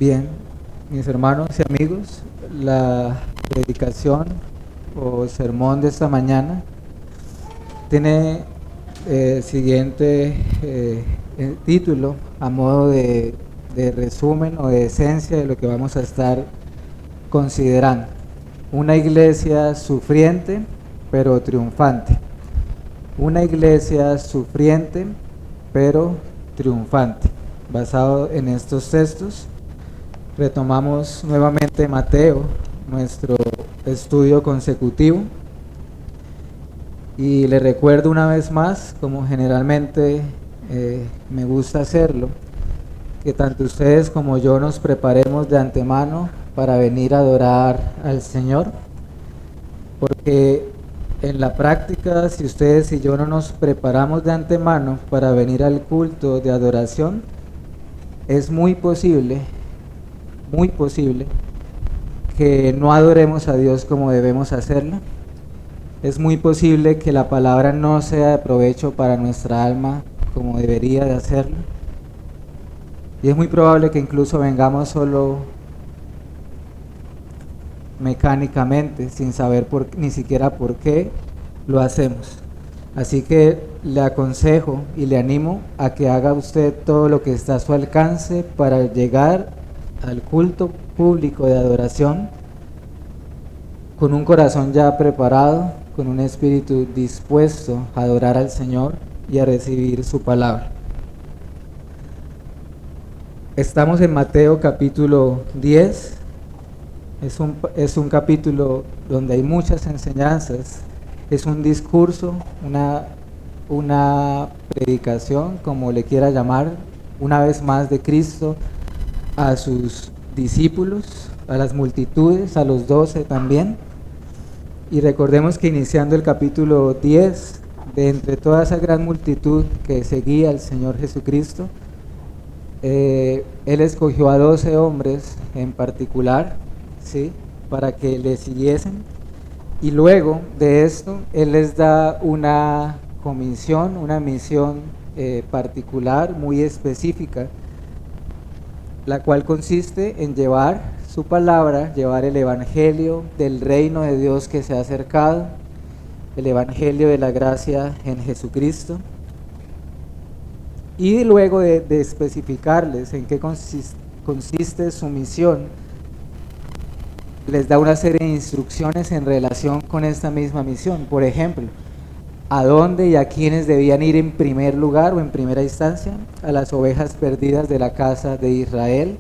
Bien, mis hermanos y amigos, la predicación o sermón de esta mañana tiene el siguiente título a modo de resumen o de esencia de lo que vamos a estar considerando. Una iglesia sufriente pero triunfante. Una iglesia sufriente pero triunfante. Basado en estos textos, retomamos nuevamente Mateo, nuestro estudio consecutivo, y le recuerdo una vez más, como generalmente me gusta hacerlo, que tanto ustedes como yo nos preparemos de antemano para venir a adorar al Señor, porque en la práctica, si ustedes y yo no nos preparamos de antemano para venir al culto de adoración, es muy posible que no adoremos a Dios como debemos hacerlo. Es muy posible que la palabra no sea de provecho para nuestra alma como debería de hacerlo. Y es muy probable que incluso vengamos solo mecánicamente, sin saber ni siquiera por qué lo hacemos. Así que le aconsejo y le animo a que haga usted todo lo que está a su alcance para llegar al culto público de adoración con un corazón ya preparado, con un espíritu dispuesto a adorar al Señor y a recibir su palabra. Estamos en Mateo capítulo 10. Es un capítulo donde hay muchas enseñanzas. Es un discurso, una predicación, como le quiera llamar, una vez más de Cristo a sus discípulos, a las multitudes, a los 12 también. Y recordemos que iniciando el capítulo 10, de entre toda esa gran multitud que seguía al Señor Jesucristo, Él escogió a 12 hombres en particular, ¿sí?, para que le siguiesen. Y luego de esto, Él les da una comisión, una misión particular, muy específica, la cual consiste en llevar su palabra, llevar el evangelio del reino de Dios que se ha acercado, el evangelio de la gracia en Jesucristo. Y luego de especificarles en qué consiste su misión, les da una serie de instrucciones en relación con esta misma misión. Por ejemplo, a dónde y a quiénes debían ir en primer lugar o en primera instancia: a las ovejas perdidas de la casa de Israel.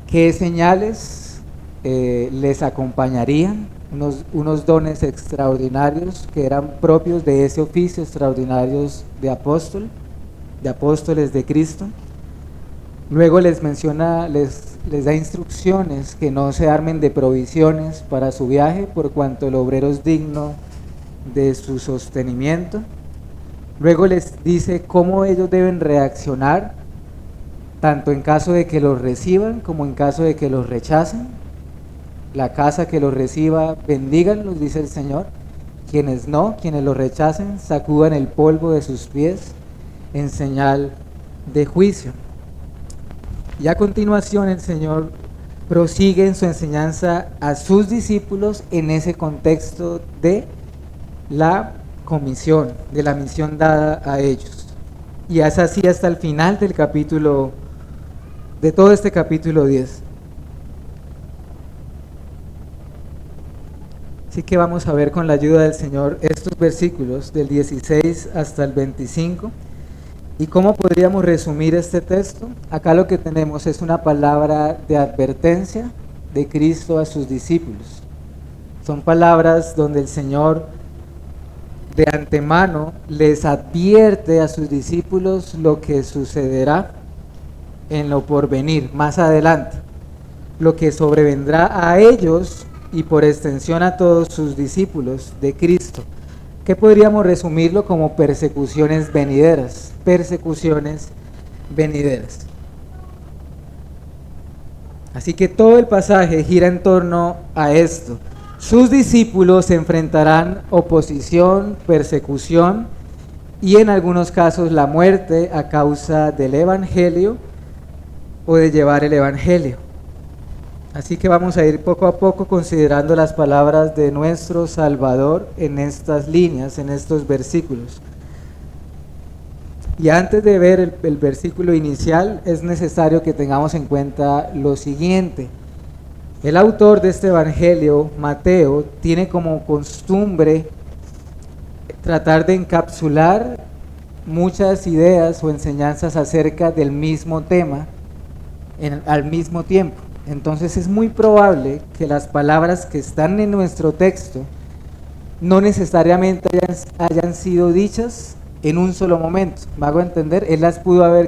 ¿Qué señales les acompañarían? Unos dones extraordinarios que eran propios de ese oficio extraordinarios de apóstoles de Cristo. Luego les menciona, les da instrucciones que no se armen de provisiones para su viaje, por cuanto el obrero es digno de su sostenimiento. Luego les dice cómo ellos deben reaccionar, tanto en caso de que los reciban como en caso de que los rechacen. La casa que los reciba, bendíganlos, dice el Señor. Quienes no, quienes los rechacen, sacudan el polvo de sus pies en señal de juicio. Y a continuación el Señor prosigue en su enseñanza a sus discípulos en ese contexto de la comisión, de la misión dada a ellos. Y es así hasta el final del capítulo, de todo este capítulo 10. Así que vamos a ver con la ayuda del Señor estos versículos del 16 hasta el 25. ¿Y cómo podríamos resumir este texto? Acá lo que tenemos es una palabra de advertencia de Cristo a sus discípulos. Son palabras donde el Señor de antemano les advierte a sus discípulos lo que sucederá en lo porvenir, más adelante, lo que sobrevendrá a ellos y por extensión a todos sus discípulos de Cristo. ¿Qué podríamos resumirlo como persecuciones venideras? Persecuciones venideras. Así que todo el pasaje gira en torno a esto. Sus discípulos enfrentarán oposición, persecución y en algunos casos la muerte a causa del evangelio o de llevar el Evangelio. Así que vamos a ir poco a poco considerando las palabras de nuestro Salvador en estas líneas, en estos versículos. Y antes de ver el versículo inicial, es necesario que tengamos en cuenta lo siguiente. El autor de este Evangelio, Mateo, tiene como costumbre tratar de encapsular muchas ideas o enseñanzas acerca del mismo tema al mismo tiempo. Entonces es muy probable que las palabras que están en nuestro texto no necesariamente hayan sido dichas en un solo momento. ¿Me hago entender?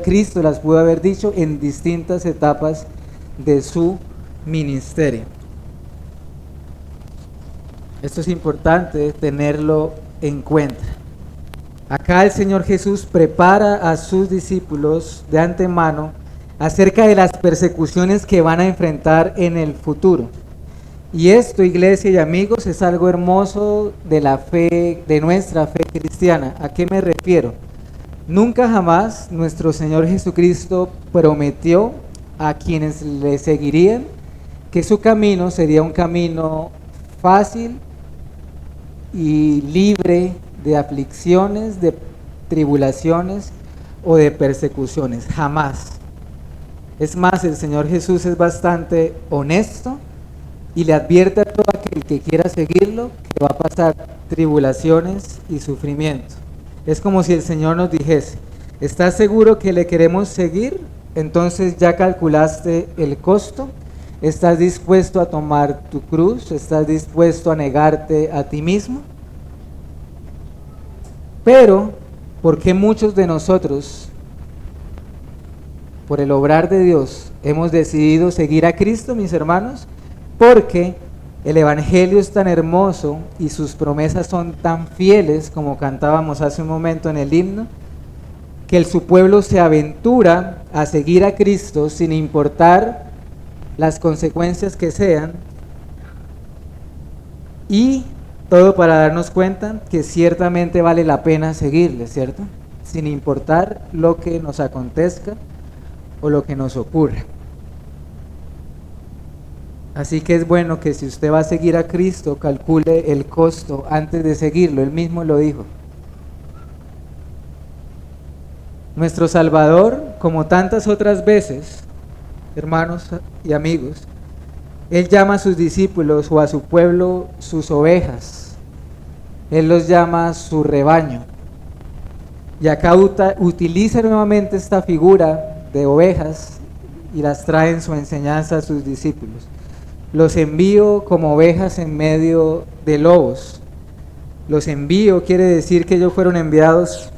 Cristo las pudo haber dicho en distintas etapas de su ministerio. Esto es importante tenerlo en cuenta. Acá el Señor Jesús prepara a sus discípulos de antemano acerca de las persecuciones que van a enfrentar en el futuro. Y esto, iglesia y amigos, es algo hermoso de la fe, de nuestra fe cristiana. ¿A qué me refiero? Nunca jamás nuestro Señor Jesucristo prometió a quienes le seguirían que su camino sería un camino fácil y libre de aflicciones, de tribulaciones o de persecuciones. Jamás. Es más, el Señor Jesús es bastante honesto y le advierte a todo aquel que quiera seguirlo que va a pasar tribulaciones y sufrimiento. Es como si el Señor nos dijese: ¿estás seguro que le queremos seguir? Entonces ya calculaste el costo. ¿Estás dispuesto a tomar tu cruz? ¿Estás dispuesto a negarte a ti mismo? Pero, ¿por qué muchos de nosotros, por el obrar de Dios, hemos decidido seguir a Cristo, mis hermanos? Porque el Evangelio es tan hermoso y sus promesas son tan fieles, como cantábamos hace un momento en el himno, que su pueblo se aventura a seguir a Cristo sin importar las consecuencias que sean, y todo para darnos cuenta que ciertamente vale la pena seguirle, ¿cierto? Sin importar lo que nos acontezca o lo que nos ocurra. Así que es bueno que si usted va a seguir a Cristo, calcule el costo antes de seguirlo. Él mismo lo dijo. Nuestro Salvador, como tantas otras veces, hermanos y amigos, Él llama a sus discípulos o a su pueblo sus ovejas. Él los llama su rebaño. Y acá utiliza nuevamente esta figura de ovejas y las trae en su enseñanza a sus discípulos. Los envío como ovejas en medio de lobos. Los envío quiere decir que ellos fueron enviados,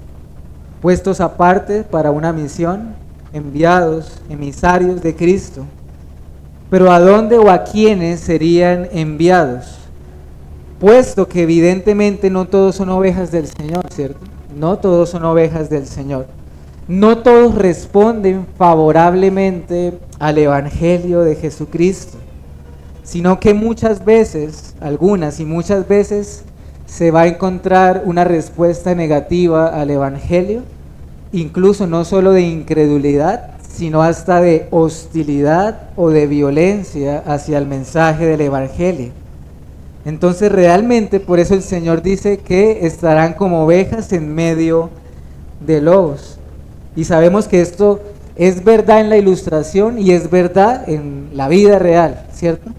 puestos aparte para una misión, enviados, emisarios de Cristo. Pero ¿a dónde o a quiénes serían enviados? Puesto que evidentemente no todos son ovejas del Señor, ¿cierto? No todos son ovejas del Señor. No todos responden favorablemente al Evangelio de Jesucristo, sino que muchas veces, algunas y muchas veces, se va a encontrar una respuesta negativa al Evangelio, incluso no solo de incredulidad, sino hasta de hostilidad o de violencia hacia el mensaje del Evangelio. Entonces realmente por eso el Señor dice que estarán como ovejas en medio de lobos. Y sabemos que esto es verdad en la ilustración y es verdad en la vida real, ¿cierto?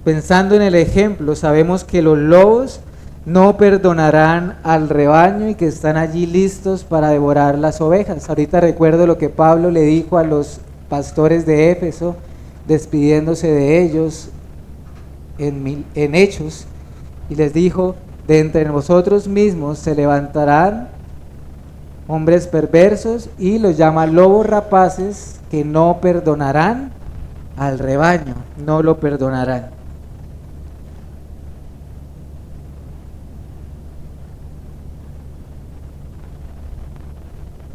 Pensando en el ejemplo, sabemos que los lobos no perdonarán al rebaño y que están allí listos para devorar las ovejas. Ahorita recuerdo lo que Pablo le dijo a los pastores de Éfeso, despidiéndose de ellos en Hechos, y les dijo: de entre vosotros mismos se levantarán hombres perversos, y los llama lobos rapaces, que no perdonarán al rebaño, no lo perdonarán.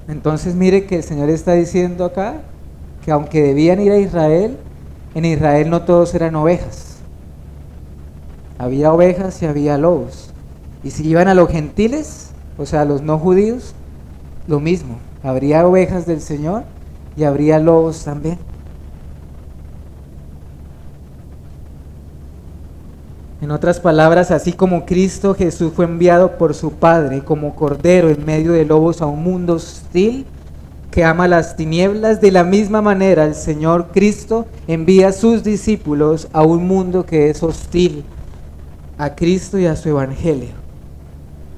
Entonces mire que el Señor está diciendo acá que aunque debían ir a Israel, en Israel no todos eran ovejas. Había ovejas y había lobos. Y si iban a los gentiles, o sea, a los no judíos, lo mismo. Habría ovejas del Señor y habría lobos también. En otras palabras, así como Cristo Jesús fue enviado por su Padre como cordero en medio de lobos a un mundo hostil que ama las tinieblas, de la misma manera el Señor Cristo envía a sus discípulos a un mundo que es hostil a Cristo y a su Evangelio,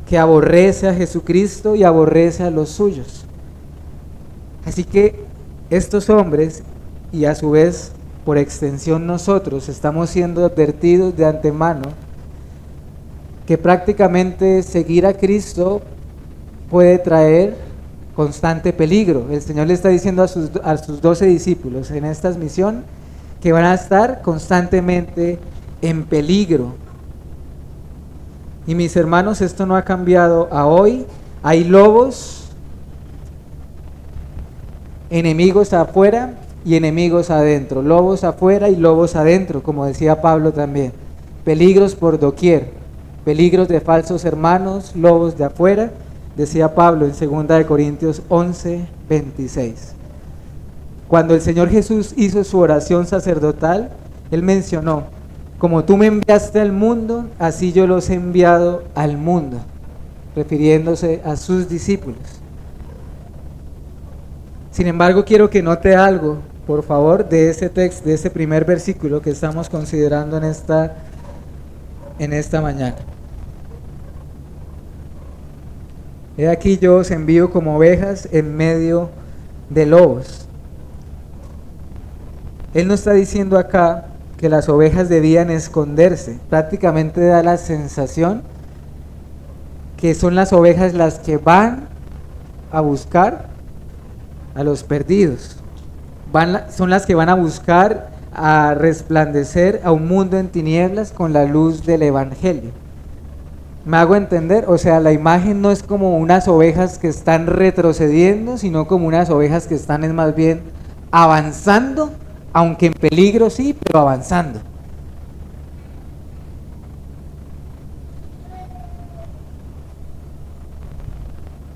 que aborrece a Jesucristo y aborrece a los suyos. Así que estos hombres, y a su vez por extensión nosotros, estamos siendo advertidos de antemano que prácticamente seguir a Cristo puede traer constante peligro. El Señor le está diciendo a sus 12 discípulos en esta misión que van a estar constantemente en peligro. Y mis hermanos, esto no ha cambiado a hoy. Hay lobos, enemigos afuera y enemigos adentro, lobos afuera y lobos adentro, como decía Pablo también. Peligros por doquier, peligros de falsos hermanos, lobos de afuera, decía Pablo en 2 Corintios 11, 26. Cuando el Señor Jesús hizo su oración sacerdotal, Él mencionó: como tú me enviaste al mundo, así yo los he enviado al mundo, refiriéndose a sus discípulos. Sin embargo, quiero que note algo, por favor, de ese texto, de ese primer versículo que estamos considerando en esta mañana. He aquí yo os envío como ovejas en medio de lobos. Él no está diciendo acá que las ovejas debían esconderse. Prácticamente da la sensación que son las ovejas las que van a buscar a los perdidos. Son las que van a buscar a resplandecer a un mundo en tinieblas con la luz del Evangelio. ¿Me hago entender? O sea, la imagen no es como unas ovejas que están retrocediendo, sino como unas ovejas que están más bien avanzando, aunque en peligro sí, pero avanzando.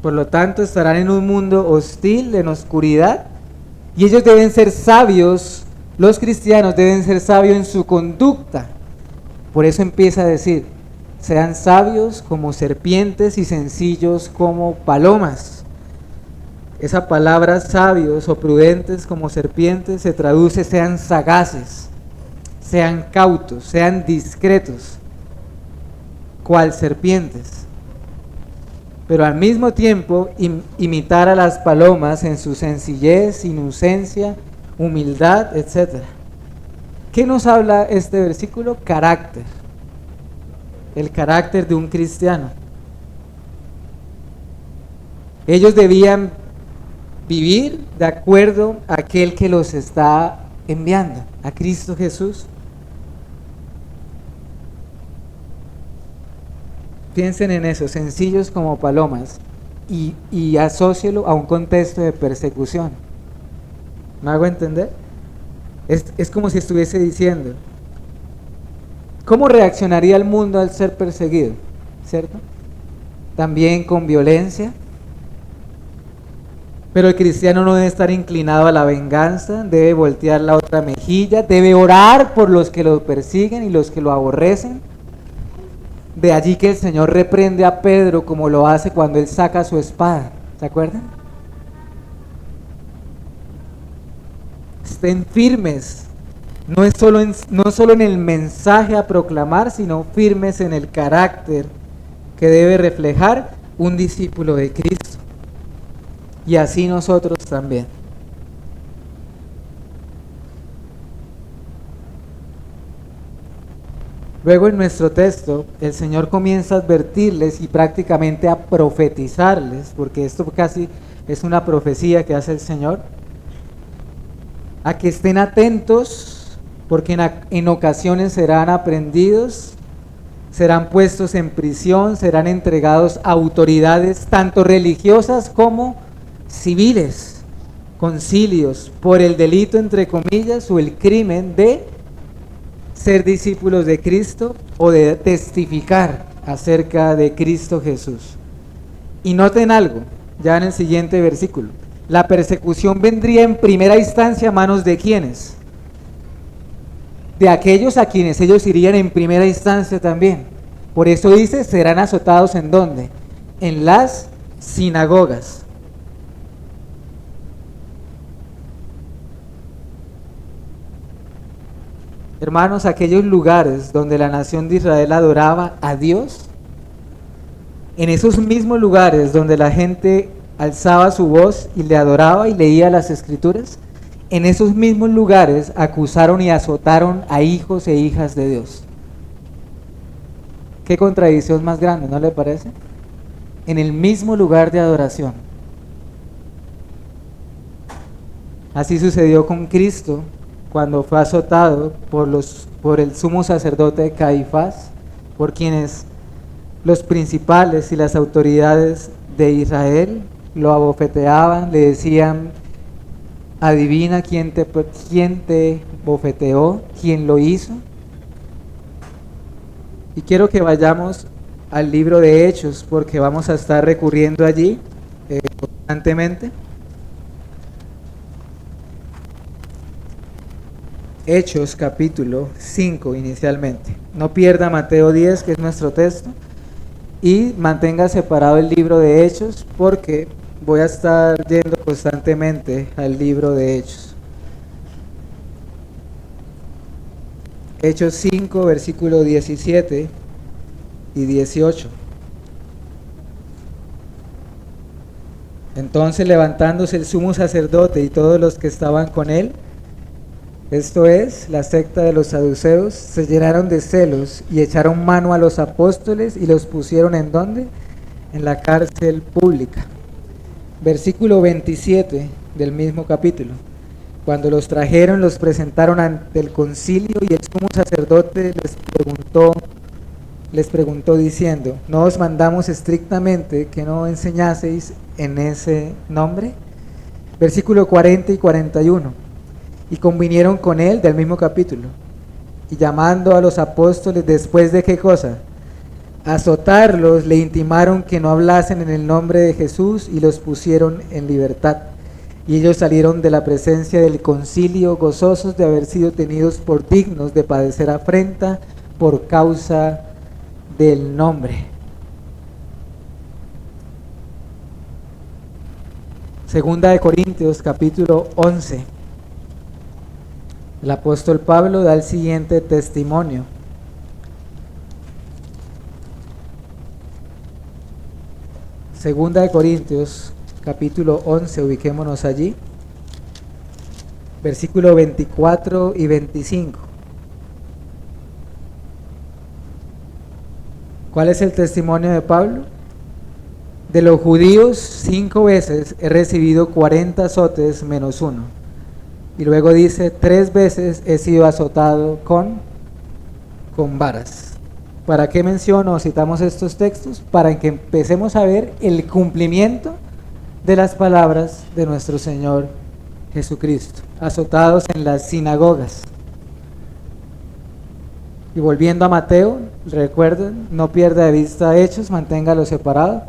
Por lo tanto, estarán en un mundo hostil, en oscuridad, y ellos deben ser sabios, los cristianos deben ser sabios en su conducta. Por eso empieza a decir: sean sabios como serpientes y sencillos como palomas. Esa palabra sabios o prudentes como serpientes se traduce: sean sagaces, sean cautos, sean discretos, cual serpientes. Pero al mismo tiempo imitar a las palomas en su sencillez, inocencia, humildad, etc. ¿Qué nos habla este versículo? Carácter. El carácter de un cristiano. Ellos debían vivir de acuerdo a aquel que los está enviando, a Cristo Jesús. Piensen en eso, sencillos como palomas, y asócielo a un contexto de persecución. ¿Me hago entender? Es como si estuviese diciendo: ¿cómo reaccionaría el mundo al ser perseguido? ¿Cierto? También con violencia. Pero el cristiano no debe estar inclinado a la venganza, debe voltear la otra mejilla, debe orar por los que lo persiguen y los que lo aborrecen. De allí que el Señor reprende a Pedro como lo hace cuando él saca su espada. ¿Se acuerdan? Estén firmes. No solo en el mensaje a proclamar, sino firmes en el carácter que debe reflejar un discípulo de Cristo. Y así nosotros también. Luego en nuestro texto, el Señor comienza a advertirles y prácticamente a profetizarles, porque esto casi es una profecía que hace el Señor, a que estén atentos, porque en ocasiones serán aprehendidos, serán puestos en prisión, serán entregados a autoridades tanto religiosas como civiles, concilios, por el delito, entre comillas, o el crimen de ser discípulos de Cristo o de testificar acerca de Cristo Jesús. Y noten algo, ya en el siguiente versículo: La persecución vendría en primera instancia a manos de ¿quiénes? De aquellos a quienes ellos irían en primera instancia también. Por eso dice, serán azotados ¿en dónde? En las sinagogas. Hermanos, aquellos lugares donde la nación de Israel adoraba a Dios, en esos mismos lugares donde la gente alzaba su voz y le adoraba y leía las escrituras, en esos mismos lugares acusaron y azotaron a hijos e hijas de Dios. Qué contradicción más grande, ¿no le parece? En el mismo lugar de adoración. Así sucedió con Cristo cuando fue azotado por el sumo sacerdote Caifás, por quienes los principales y las autoridades de Israel lo abofeteaban, le decían, adivina quién te bofeteó, quién lo hizo. Y quiero que vayamos al libro de Hechos, porque vamos a estar recurriendo allí constantemente. Hechos capítulo 5 inicialmente. No pierda Mateo 10, que es nuestro texto, y mantenga separado el libro de Hechos, porque voy a estar yendo constantemente al libro de Hechos. Hechos 5, versículo 17 y 18. Entonces, levantándose el sumo sacerdote y todos los que estaban con él, esto es, la secta de los saduceos, se llenaron de celos y echaron mano a los apóstoles y los pusieron ¿en dónde? En la cárcel pública. Versículo 27 del mismo capítulo. Cuando los trajeron, los presentaron ante el concilio y el sumo sacerdote les preguntó diciendo, ¿no os mandamos estrictamente que no enseñaseis en ese nombre? Versículo 40 y 41. Y convinieron con él, del mismo capítulo, y llamando a los apóstoles, después de ¿qué cosa? Azotarlos, le intimaron que no hablasen en el nombre de Jesús y los pusieron en libertad. Y ellos salieron de la presencia del concilio gozosos de haber sido tenidos por dignos de padecer afrenta por causa del nombre. Segunda de Corintios capítulo 11. El apóstol Pablo da el siguiente testimonio. Segunda de Corintios, capítulo 11, ubiquémonos allí. Versículo 24 y 25. ¿Cuál es el testimonio de Pablo? De los judíos 5 veces he recibido 40 azotes menos uno. Y luego dice, 3 veces he sido azotado con varas. ¿Para qué menciono o citamos estos textos? Para que empecemos a ver el cumplimiento de las palabras de nuestro Señor Jesucristo. Azotados en las sinagogas. Y volviendo a Mateo, recuerden, no pierda de vista Hechos, manténgalo separado.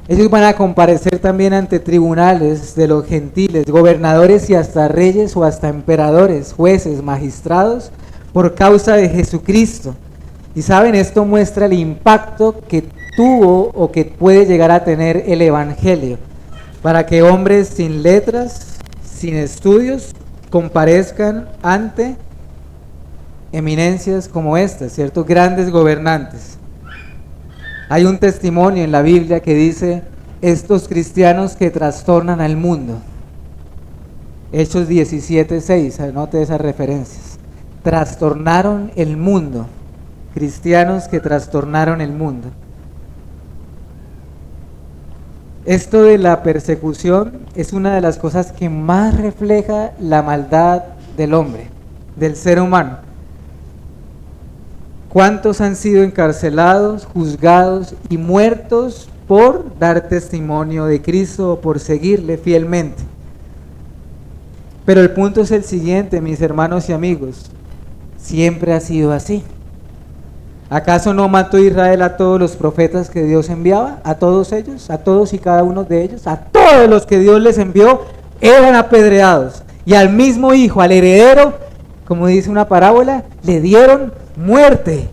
Ellos van a comparecer también ante tribunales de los gentiles, gobernadores y hasta reyes o hasta emperadores, jueces, magistrados, por causa de Jesucristo. Y saben, esto muestra el impacto que tuvo o que puede llegar a tener el Evangelio, para que hombres sin letras, sin estudios, comparezcan ante eminencias como estas, ¿cierto? Grandes gobernantes. Hay un testimonio en la Biblia que dice, estos cristianos que trastornan al mundo. Hechos 17:6, anote esas referencias. Trastornaron el mundo. Cristianos que trastornaron el mundo. Esto de la persecución es una de las cosas que más refleja la maldad del hombre, del ser humano. ¿Cuántos han sido encarcelados, juzgados y muertos por dar testimonio de Cristo o por seguirle fielmente? Pero el punto es el siguiente, mis hermanos y amigos, siempre ha sido así. ¿Acaso no mató Israel a todos los profetas que Dios enviaba? A todos ellos, a todos y cada uno de ellos, a todos los que Dios les envió, eran apedreados. Y al mismo hijo, al heredero, como dice una parábola, le dieron muerte.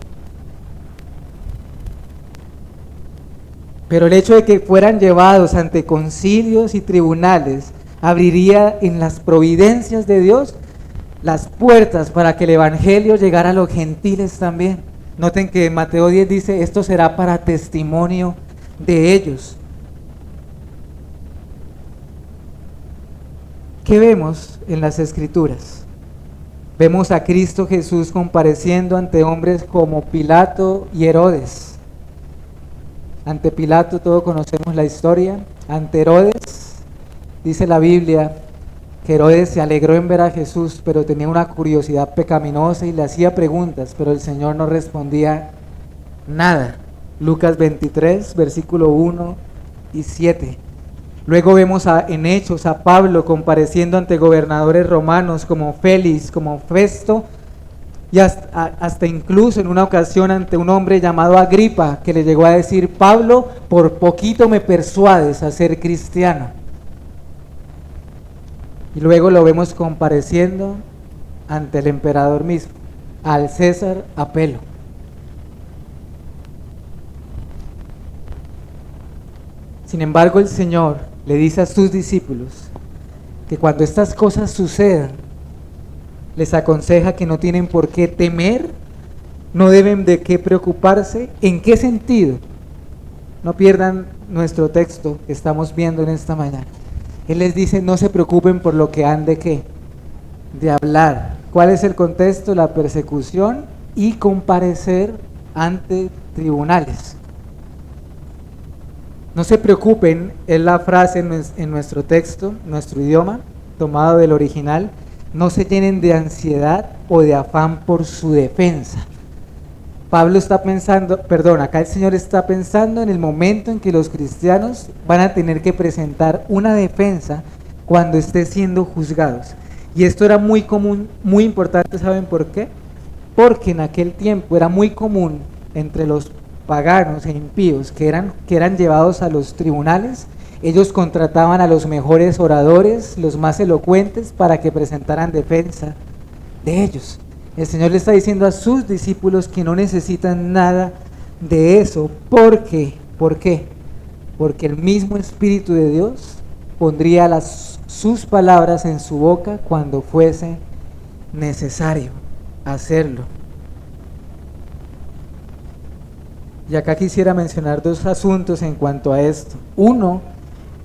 Pero el hecho de que fueran llevados ante concilios y tribunales abriría en las providencias de Dios las puertas para que el evangelio llegara a los gentiles también. Noten que en Mateo 10 dice, esto será para testimonio de ellos. ¿Qué vemos en las Escrituras? Vemos a Cristo Jesús compareciendo ante hombres como Pilato y Herodes. Ante Pilato todos conocemos la historia. Ante Herodes, dice la Biblia, que Herodes se alegró en ver a Jesús, pero tenía una curiosidad pecaminosa y le hacía preguntas, pero el Señor no respondía nada. Lucas 23, versículo 1 y 7. Luego vemos en Hechos a Pablo compareciendo ante gobernadores romanos como Félix, como Festo, y hasta incluso en una ocasión ante un hombre llamado Agripa, que le llegó a decir, Pablo, por poquito me persuades a ser cristiano. Y luego lo vemos compareciendo ante el emperador mismo, al César Apelo. Sin embargo, el Señor le dice a sus discípulos que cuando estas cosas sucedan, les aconseja que no tienen por qué temer, no deben de qué preocuparse. ¿En qué sentido? No pierdan nuestro texto que estamos viendo en esta mañana. Él les dice, no se preocupen por lo que han de qué, de hablar. ¿Cuál es el contexto? La persecución y comparecer ante tribunales. No se preocupen, es la frase en nuestro texto, nuestro idioma, tomado del original. No se llenen de ansiedad o de afán por su defensa. Pablo está pensando, acá el Señor está pensando en el momento en que los cristianos van a tener que presentar una defensa cuando estén siendo juzgados. Y esto era muy común, muy importante, ¿saben por qué? Porque en aquel tiempo era muy común entre los paganos e impíos que eran llevados a los tribunales. Ellos contrataban a los mejores oradores, los más elocuentes, para que presentaran defensa de ellos. El Señor le está diciendo a sus discípulos que no necesitan nada de eso. ¿Por qué? ¿Por qué? Porque el mismo Espíritu de Dios pondría sus palabras en su boca cuando fuese necesario hacerlo. Y acá quisiera mencionar dos asuntos en cuanto a esto. Uno,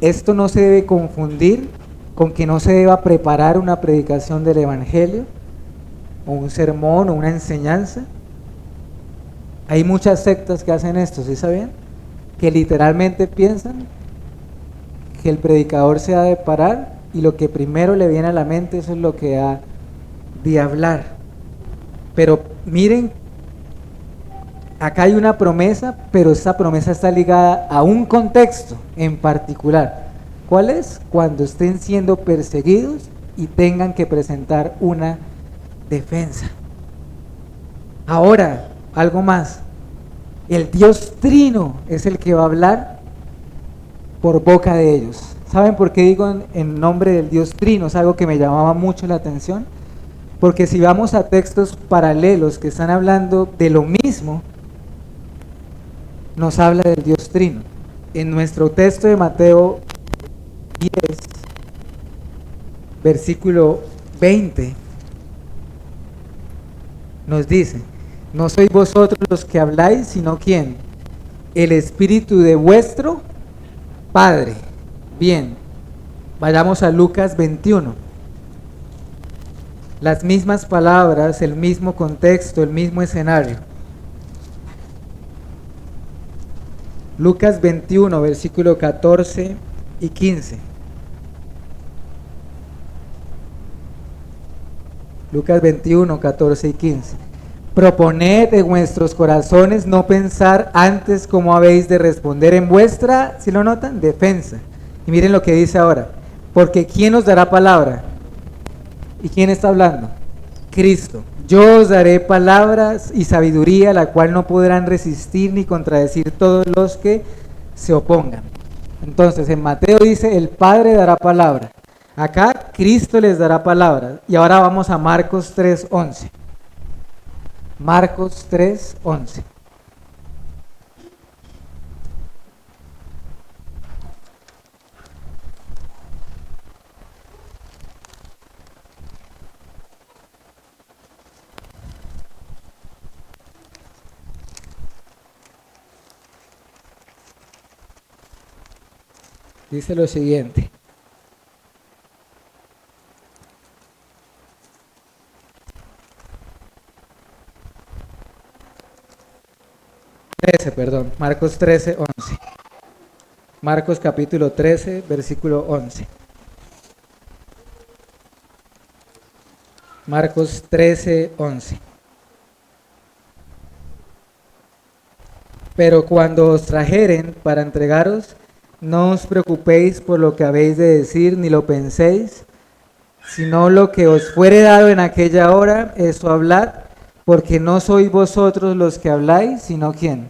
esto no se debe confundir con que no se deba preparar una predicación del Evangelio, o un sermón, o una enseñanza. Hay muchas sectas que hacen esto, ¿sí saben? Que literalmente piensan que el predicador se ha de parar y lo que primero le viene a la mente, eso es lo que ha de hablar. Pero miren, acá hay una promesa, pero esa promesa está ligada a un contexto en particular. ¿Cuál es? Cuando estén siendo perseguidos y tengan que presentar una defensa. Ahora, algo más. El Dios Trino es el que va a hablar por boca de ellos. ¿Saben por qué digo en nombre del Dios Trino? Es algo que me llamaba mucho la atención. Porque si vamos a textos paralelos que están hablando de lo mismo, nos habla del Dios Trino. En nuestro texto de Mateo 10, versículo 20, nos dice, no sois vosotros los que habláis, sino ¿quién? El Espíritu de vuestro Padre. Bien, vayamos a Lucas 21. Las mismas palabras, el mismo contexto, el mismo escenario. Lucas 21, versículo 14 y 15. Lucas 21, 14 y 15. Proponed en vuestros corazones no pensar antes cómo habéis de responder en vuestra, ¿sí lo notan? Defensa. Y miren lo que dice ahora. Porque ¿quién os dará palabra? ¿Y quién está hablando? Cristo. Yo os daré palabras y sabiduría, la cual no podrán resistir ni contradecir todos los que se opongan. Entonces, en Mateo dice, el Padre dará palabra. Acá, Cristo les dará palabra. Y ahora vamos a Marcos 3:11. Marcos 3:11. Dice lo siguiente. Marcos 13:11. Marcos capítulo 13, versículo 11. Marcos 13:11. Pero cuando os trajeren para entregaros, no os preocupéis por lo que habéis de decir, ni lo penséis, sino lo que os fuere dado en aquella hora, eso hablad, porque no sois vosotros los que habláis, sino ¿quién?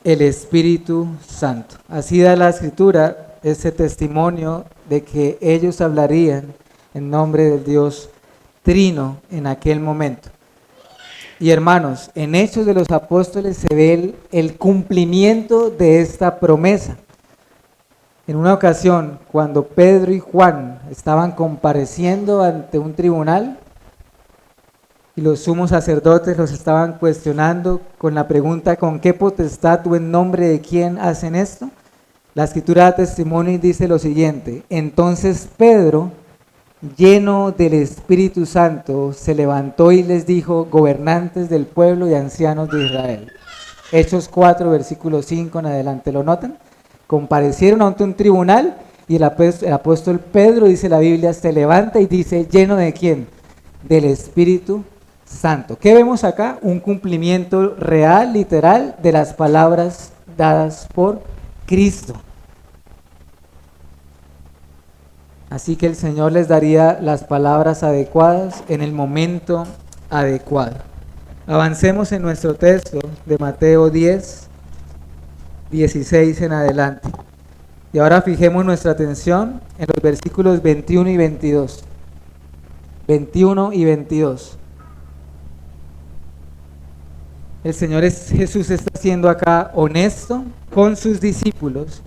El Espíritu Santo. Así da la Escritura ese testimonio de que ellos hablarían en nombre del Dios Trino en aquel momento. Y hermanos, en Hechos de los Apóstoles se ve el cumplimiento de esta promesa. En una ocasión, cuando Pedro y Juan estaban compareciendo ante un tribunal y los sumos sacerdotes los estaban cuestionando con la pregunta: ¿con qué potestad o en nombre de quién hacen esto? La Escritura da testimonio y dice lo siguiente: entonces Pedro, lleno del Espíritu Santo, se levantó y les dijo: gobernantes del pueblo y ancianos de Israel. Hechos 4, versículo 5 en adelante, ¿lo notan? Comparecieron ante un tribunal y el apóstol Pedro, dice la Biblia, se levanta y dice: ¿lleno de quién? Del Espíritu Santo. ¿Qué vemos acá? Un cumplimiento real, literal, de las palabras dadas por Cristo. Así que el Señor les daría las palabras adecuadas en el momento adecuado. Avancemos en nuestro texto de Mateo 10, 16 en adelante. Y ahora fijemos nuestra atención en los versículos 21 y 22. 21 y 22. El Señor Jesús está siendo acá honesto con sus discípulos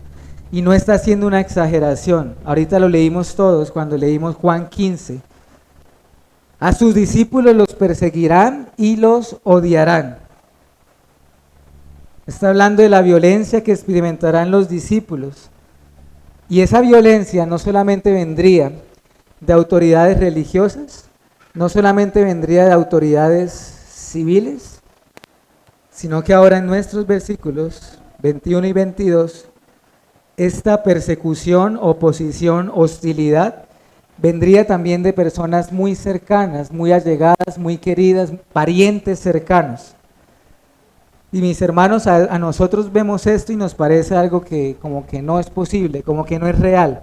y no está haciendo una exageración. Ahorita lo leímos todos cuando leímos Juan 15. A sus discípulos los perseguirán y los odiarán. Está hablando de la violencia que experimentarán los discípulos. Y esa violencia no solamente vendría de autoridades religiosas, no solamente vendría de autoridades civiles, sino que ahora en nuestros versículos 21 y 22, esta persecución, oposición, hostilidad, vendría también de personas muy cercanas, muy allegadas, muy queridas, parientes cercanos. Y mis hermanos, a nosotros vemos esto y nos parece algo que como que no es posible, como que no es real.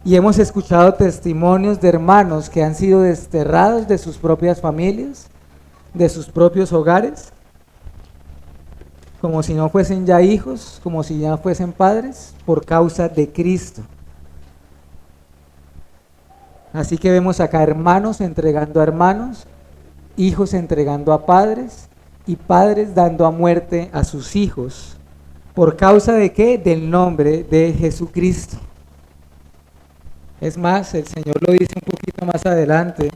Y hemos escuchado testimonios de hermanos que han sido desterrados de sus propias familias, de sus propios hogares, como si no fuesen ya hijos, como si ya fuesen padres, por causa de Cristo. Así que vemos acá hermanos entregando a hermanos, hijos entregando a padres y padres dando a muerte a sus hijos. ¿Por causa de qué? Del nombre de Jesucristo. Es más, el Señor lo dice un poquito más adelante,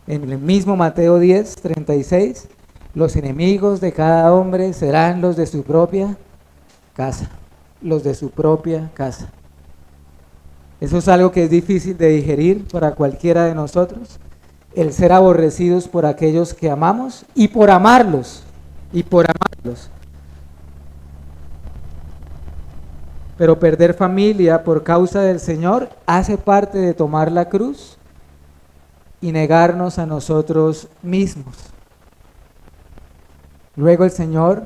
en el mismo Mateo 10, 36, los enemigos de cada hombre serán los de su propia casa, los de su propia casa. Eso es algo que es difícil de digerir para cualquiera de nosotros, el ser aborrecidos por aquellos que amamos y por amarlos, Pero perder familia por causa del Señor hace parte de tomar la cruz y negarnos a nosotros mismos. Luego el Señor,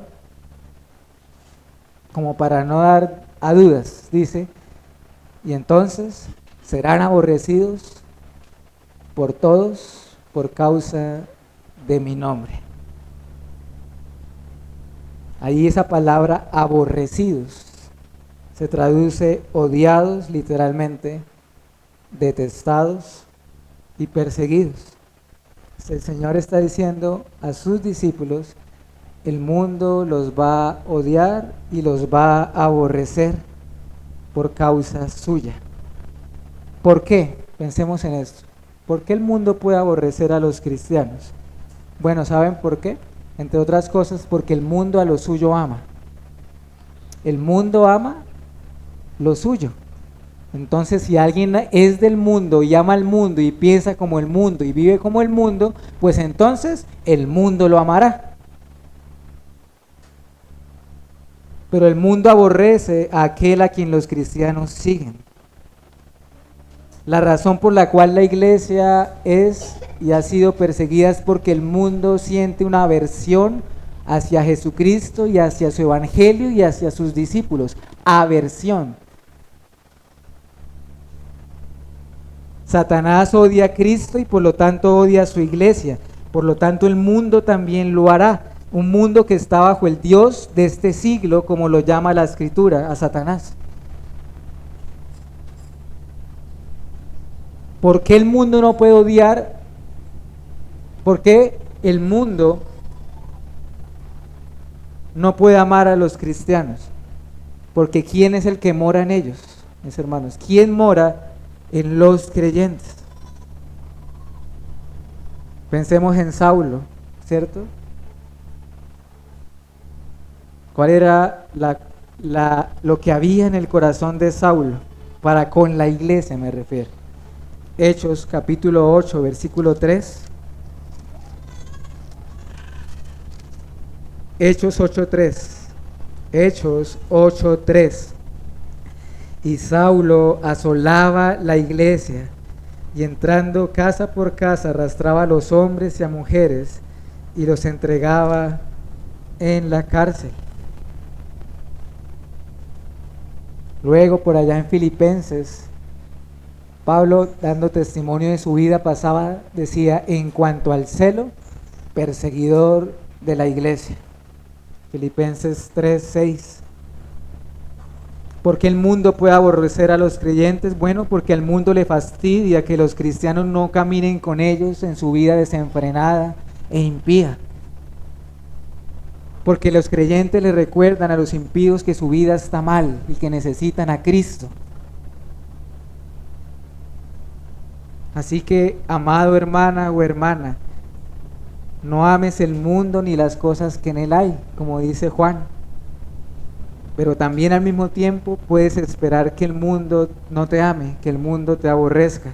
como para no dar a dudas, dice: y entonces serán aborrecidos por todos por causa de mi nombre. Ahí esa palabra aborrecidos se traduce odiados, literalmente, detestados y perseguidos. El Señor está diciendo a sus discípulos, el mundo los va a odiar y los va a aborrecer por causa suya. ¿Por qué? Pensemos en esto. ¿Por qué el mundo puede aborrecer a los cristianos? Bueno, ¿saben por qué? Entre otras cosas, porque el mundo a lo suyo ama. El mundo ama lo suyo. Entonces, si alguien es del mundo y ama al mundo y piensa como el mundo y vive como el mundo, pues entonces el mundo lo amará. Pero el mundo aborrece a aquel a quien los cristianos siguen. La razón por la cual la iglesia es y ha sido perseguida es porque el mundo siente una aversión hacia Jesucristo y hacia su evangelio y hacia sus discípulos. Aversión. Satanás odia a Cristo y por lo tanto odia a su iglesia. Por lo tanto el mundo también lo hará. Un mundo que está bajo el Dios de este siglo, como lo llama la Escritura, a Satanás. ¿Por qué el mundo no puede odiar? ¿Por qué el mundo no puede amar a los cristianos? Porque ¿quién es el que mora en ellos, mis hermanos? ¿Quién mora en los creyentes? Pensemos en Saulo, ¿cierto? ¿Cuál era lo que había en el corazón de Saulo? Para con la iglesia me refiero. Hechos capítulo 8, versículo 3. Hechos 8:3. Hechos 8:3. Y Saulo asolaba la iglesia y entrando casa por casa arrastraba a los hombres y a mujeres y los entregaba en la cárcel. Luego por allá en Filipenses, Pablo, dando testimonio de su vida pasada, decía, en cuanto al celo, perseguidor de la iglesia. Filipenses 3:6. ¿Por qué el mundo puede aborrecer a los creyentes? Bueno, porque al mundo le fastidia que los cristianos no caminen con ellos en su vida desenfrenada e impía. Porque los creyentes le recuerdan a los impíos que su vida está mal y que necesitan a Cristo. Así que, amado hermana o hermana, no ames el mundo ni las cosas que en él hay, como dice Juan. Pero también al mismo tiempo puedes esperar que el mundo no te ame, que el mundo te aborrezca.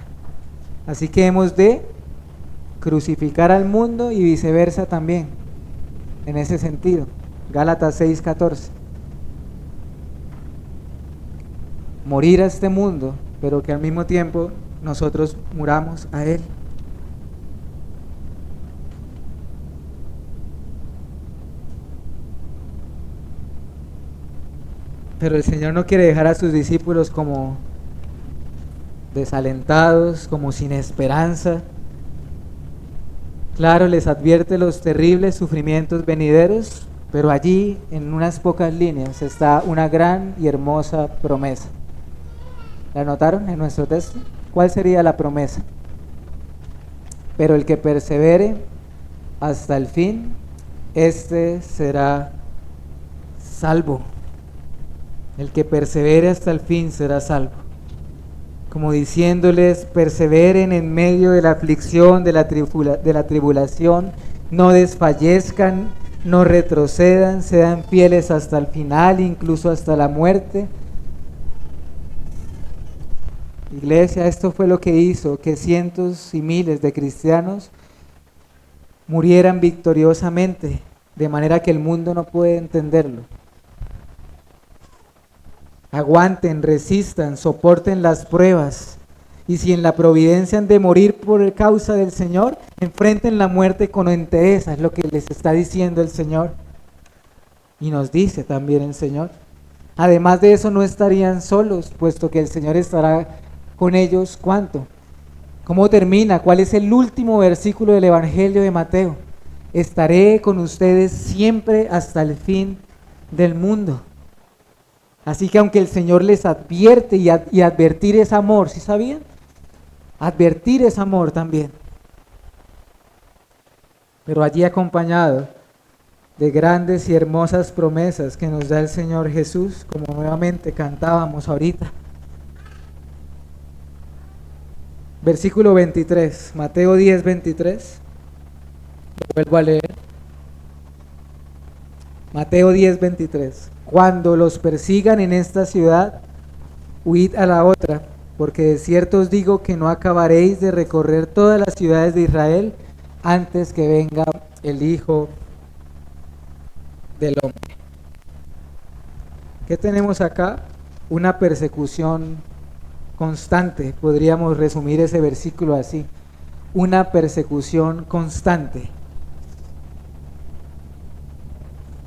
Así que hemos de crucificar al mundo y viceversa también, en ese sentido. Gálatas 6:14. Morir a este mundo, pero que al mismo tiempo nosotros muramos a él. Pero el Señor no quiere dejar a sus discípulos como desalentados, como sin esperanza. Claro, les advierte los terribles sufrimientos venideros, pero allí, en unas pocas líneas, está una gran y hermosa promesa. ¿La notaron en nuestro texto? ¿Cuál sería la promesa? Pero el que persevere hasta el fin, este será salvo. El que persevere hasta el fin será salvo. Como diciéndoles, perseveren en medio de la aflicción, de la tribulación, no desfallezcan, no retrocedan, sean fieles hasta el final, incluso hasta la muerte. Iglesia, esto fue lo que hizo que cientos y miles de cristianos murieran victoriosamente, de manera que el mundo no puede entenderlo. Aguanten, resistan, soporten las pruebas. Y si en la providencia han de morir por causa del Señor, enfrenten la muerte con entereza, es lo que les está diciendo el Señor. Y nos dice también el Señor. Además de eso, no estarían solos, puesto que el Señor estará con ellos. ¿Cuánto? ¿Cómo termina? ¿Cuál es el último versículo del Evangelio de Mateo? estaré con ustedes siempre hasta el fin del mundo. Así que aunque el Señor les advierte y advertir es amor, ¿sí sabían? Advertir es amor también. Pero allí acompañado de grandes y hermosas promesas que nos da el Señor Jesús, como nuevamente cantábamos ahorita. Versículo 23, Mateo 10, 23. Lo vuelvo a leer. Mateo 10, 23. Cuando los persigan en esta ciudad, huid a la otra, porque de cierto os digo que no acabaréis de recorrer todas las ciudades de Israel antes que venga el Hijo del Hombre. ¿Qué tenemos acá? Una persecución constante. Podríamos resumir ese versículo así: una persecución constante.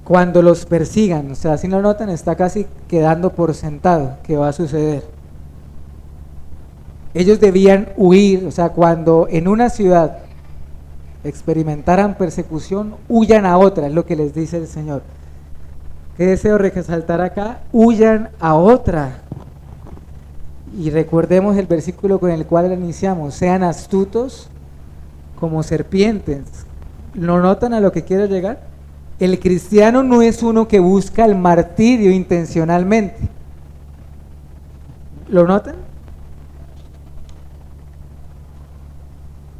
Cuando los persigan, o sea, si lo notan, está casi quedando por sentado que va a suceder. Ellos debían huir, o sea, cuando en una ciudad experimentaran persecución, huyan a otra, es lo que les dice el Señor. ¿Qué deseo resaltar acá? Huyan a otra. Y recordemos el versículo con el cual iniciamos: sean astutos como serpientes. ¿Lo notan a lo que quiero llegar? El cristiano no es uno que busca el martirio intencionalmente. ¿Lo notan?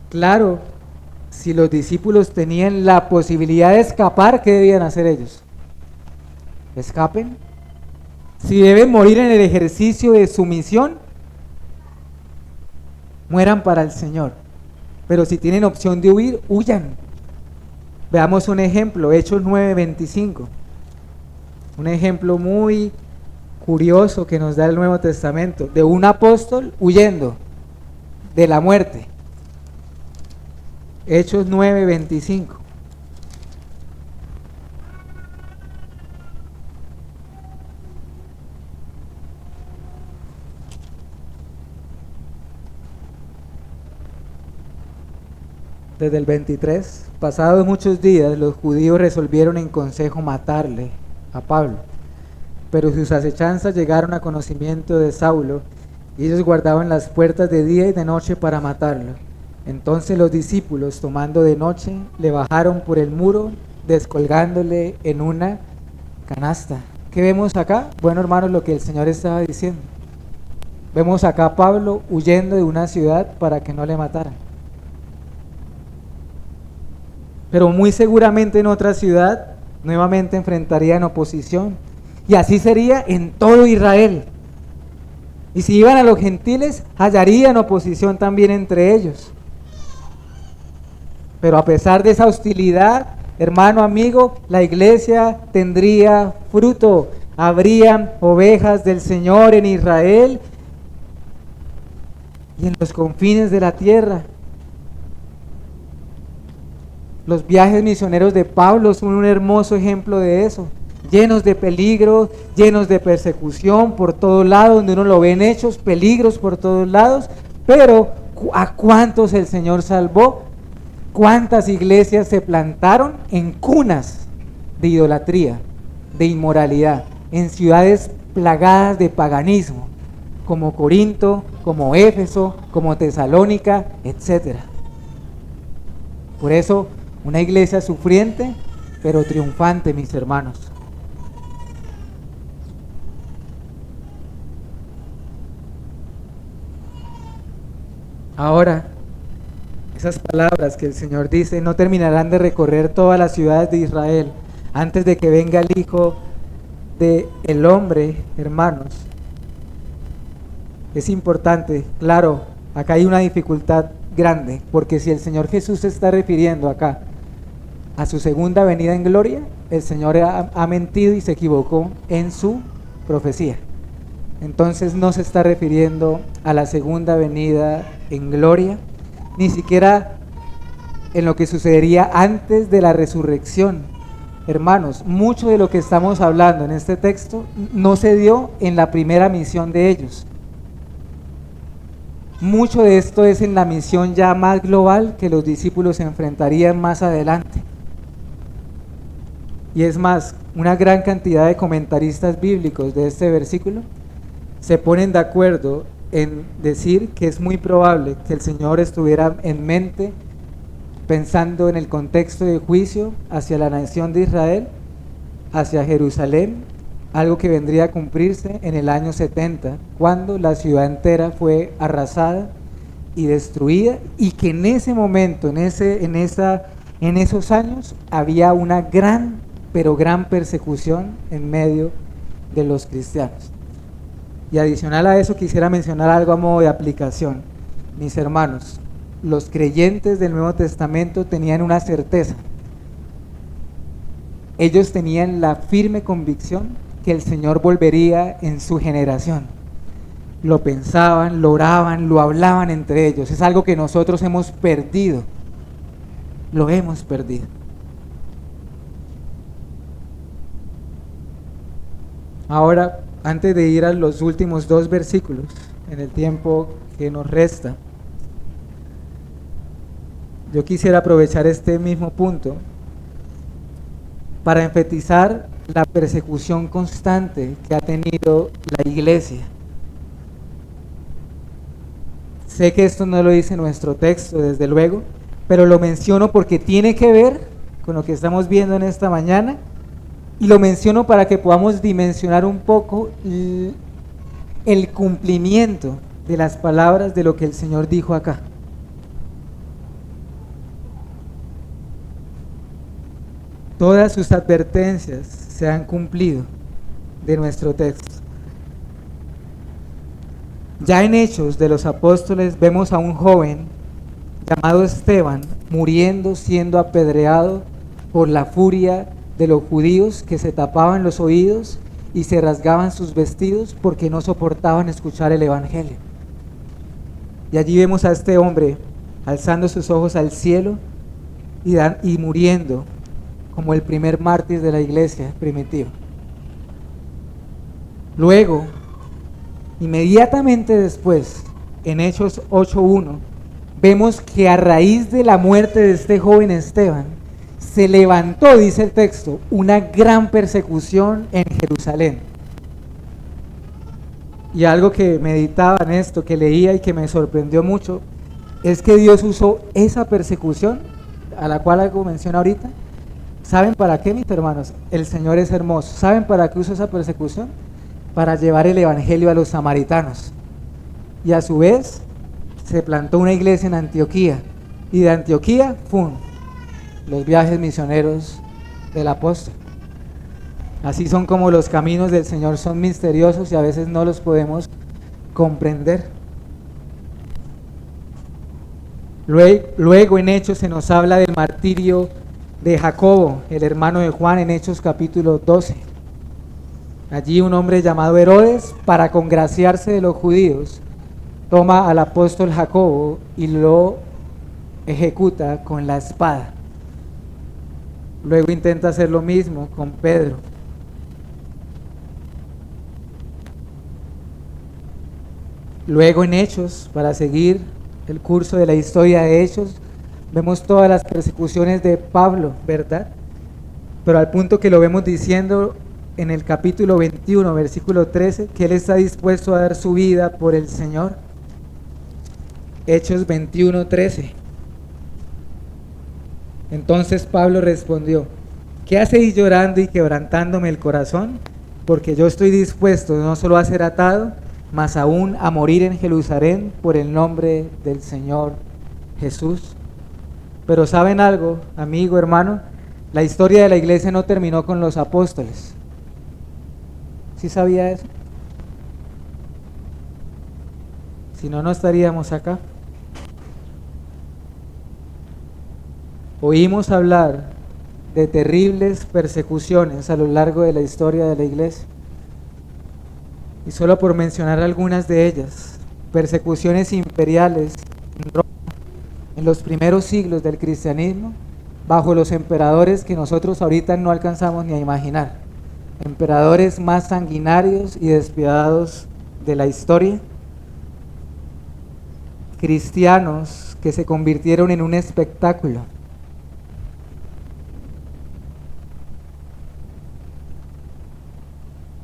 Claro, si los discípulos tenían la posibilidad de escapar, ¿qué debían hacer ellos? Escapen. Si deben morir en el ejercicio de su misión, mueran para el Señor. Pero si tienen opción de huir, huyan. Veamos un ejemplo, Hechos 9:25. Un ejemplo muy curioso que nos da el Nuevo Testamento, de un apóstol huyendo de la muerte. Hechos 9:25. Desde el 23, pasados muchos días, los judíos resolvieron en consejo matarle a Pablo, pero sus acechanzas llegaron a conocimiento de Saulo, y ellos guardaban las puertas de día y de noche para matarlo. Entonces los discípulos, tomando de noche, le bajaron por el muro, descolgándole en una canasta. ¿Qué vemos acá? Bueno, hermanos, lo que el Señor estaba diciendo. Vemos acá a Pablo huyendo de una ciudad para que no le mataran. Pero muy seguramente en otra ciudad nuevamente enfrentarían oposición. Y así sería en todo Israel. Y si iban a los gentiles, hallarían oposición también entre ellos. Pero a pesar de esa hostilidad, hermano, amigo, la iglesia tendría fruto. Habrían ovejas del Señor en Israel y en los confines de la tierra. Los viajes misioneros de Pablo son un hermoso ejemplo de eso, llenos de peligros, llenos de persecución por todos lados, donde uno lo ve en Hechos, peligros por todos lados, pero ¿a cuántos el Señor salvó? ¿Cuántas iglesias se plantaron en cunas de idolatría, de inmoralidad, en ciudades plagadas de paganismo, como Corinto, como Éfeso, como Tesalónica, etcétera? Por eso, una iglesia sufriente, pero triunfante, mis hermanos. Ahora, esas palabras que el Señor dice no terminarán de recorrer todas las ciudades de Israel antes de que venga el Hijo del Hombre, hermanos. Es importante, claro, acá hay una dificultad grande, porque si el Señor Jesús se está refiriendo acá a su segunda venida en gloria, el Señor ha mentido y se equivocó en su profecía. Entonces no se está refiriendo a la segunda venida en gloria, ni siquiera en lo que sucedería antes de la resurrección. Hermanos, mucho de lo que estamos hablando en este texto no se dio en la primera misión de ellos. Mucho de esto es en la misión ya más global que los discípulos se enfrentarían más adelante. Y es más, una gran cantidad de comentaristas bíblicos de este versículo se ponen de acuerdo en decir que es muy probable que el Señor estuviera en mente pensando en el contexto de juicio hacia la nación de Israel, hacia Jerusalén, algo que vendría a cumplirse en el año 70, cuando la ciudad entera fue arrasada y destruida, y que en ese momento, en esos años, había una gran, pero gran persecución en medio de los cristianos. Y adicional a eso quisiera mencionar algo a modo de aplicación. Mis hermanos, los creyentes del Nuevo Testamento tenían una certeza. Ellos tenían la firme convicción que el Señor volvería en su generación. Lo pensaban, lo oraban, lo hablaban entre ellos. Es algo que nosotros hemos perdido. Lo hemos perdido. Ahora, antes de ir a los últimos 2 versículos, en el tiempo que nos resta, yo quisiera aprovechar este mismo punto para enfatizar la persecución constante que ha tenido la iglesia. Sé que esto no lo dice nuestro texto, desde luego, pero lo menciono porque tiene que ver con lo que estamos viendo en esta mañana, y lo menciono para que podamos dimensionar un poco el cumplimiento de las palabras de lo que el Señor dijo acá. Todas sus advertencias se han cumplido de nuestro texto. Ya en Hechos de los Apóstoles vemos a un joven llamado Esteban muriendo, siendo apedreado por la furia de los judíos que se tapaban los oídos y se rasgaban sus vestidos porque no soportaban escuchar el evangelio. Y allí vemos a este hombre alzando sus ojos al cielo y muriendo como el primer mártir de la iglesia primitiva. Luego, inmediatamente después, en Hechos 8:1, vemos que a raíz de la muerte de este joven Esteban, se levantó, dice el texto, una gran persecución en Jerusalén. Y algo que meditaba en esto, que leía y que me sorprendió mucho, es que Dios usó esa persecución, a la cual hago mención ahorita. ¿Saben para qué, mis hermanos? El Señor es hermoso. ¿Saben para qué usó esa persecución? Para llevar el evangelio a los samaritanos. Y a su vez, se plantó una iglesia en Antioquía. Y de Antioquía, ¡pum!, los viajes misioneros del apóstol. Así son como los caminos del Señor, son misteriosos y a veces no los podemos comprender. Luego en Hechos se nos habla del martirio de Jacobo, el hermano de Juan, en Hechos capítulo 12. Allí un hombre llamado Herodes, para congraciarse de los judíos, toma al apóstol Jacobo y lo ejecuta con la espada. Luego intenta hacer lo mismo con Pedro. Luego en Hechos, para seguir el curso de la historia de Hechos, vemos todas las persecuciones de Pablo, ¿verdad? Pero al punto que lo vemos diciendo en el capítulo 21, versículo 13, que él está dispuesto a dar su vida por el Señor. Hechos 21, 13. Entonces Pablo respondió: ¿qué hacéis llorando y quebrantándome el corazón? Porque yo estoy dispuesto no solo a ser atado, mas aún a morir en Jerusalén por el nombre del Señor Jesús. Pero ¿saben algo, amigo, hermano? La historia de la iglesia no terminó con los apóstoles. ¿Sí sabía eso? Si no, no estaríamos acá. Oímos hablar de terribles persecuciones a lo largo de la historia de la iglesia. Y solo por mencionar algunas de ellas: persecuciones imperiales en Roma, en los primeros siglos del cristianismo, bajo los emperadores que nosotros ahorita no alcanzamos ni a imaginar, emperadores más sanguinarios y despiadados de la historia, cristianos que se convirtieron en un espectáculo,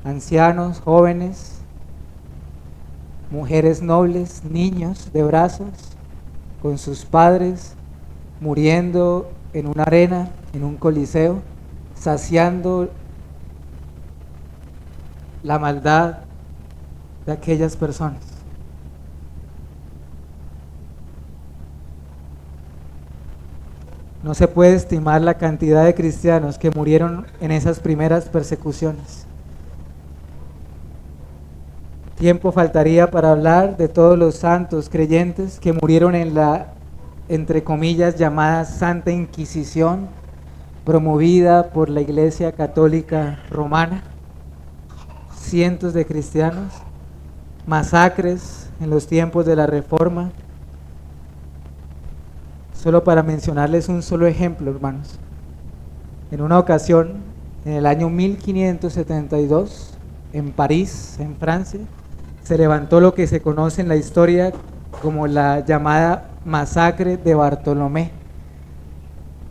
ancianos, jóvenes, mujeres nobles, niños de brazos, con sus padres, muriendo en una arena, en un coliseo, saciando la maldad de aquellas personas. No se puede estimar la cantidad de cristianos que murieron en esas primeras persecuciones. Tiempo faltaría para hablar de todos los santos creyentes que murieron en la, entre comillas, llamada Santa Inquisición, promovida por la Iglesia Católica Romana. Cientos de cristianos, masacres en los tiempos de la Reforma. Solo para mencionarles un solo ejemplo, hermanos. En una ocasión, en el año 1572, en París, en Francia, se levantó lo que se conoce en la historia como la llamada masacre de Bartolomé.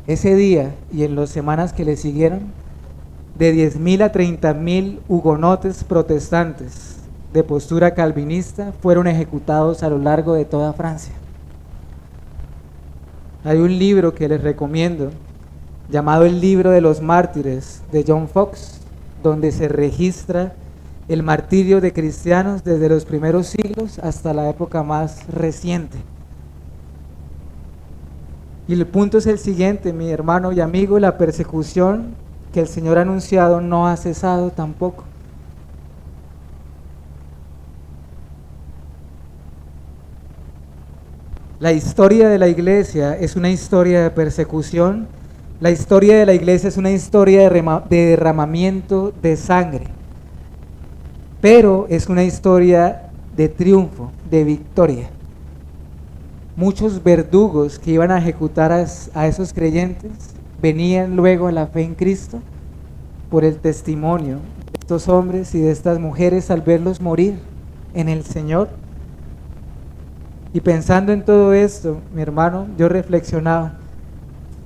Ese día y en las semanas que le siguieron, de 10.000 a 30.000 hugonotes protestantes de postura calvinista fueron ejecutados a lo largo de toda Francia. Hay un libro que les recomiendo, llamado El Libro de los Mártires, de John Fox, donde se registra el martirio de cristianos desde los primeros siglos hasta la época más reciente. Y el punto es el siguiente, mi hermano y amigo: la persecución que el Señor ha anunciado no ha cesado tampoco. La historia de la iglesia es una historia de persecución. La historia de la iglesia es una historia de derramamiento de sangre. Pero es una historia de triunfo, de victoria. Muchos verdugos que iban a ejecutar a esos creyentes venían luego a la fe en Cristo por el testimonio de estos hombres y de estas mujeres al verlos morir en el Señor. Y pensando en todo esto, mi hermano, yo reflexionaba: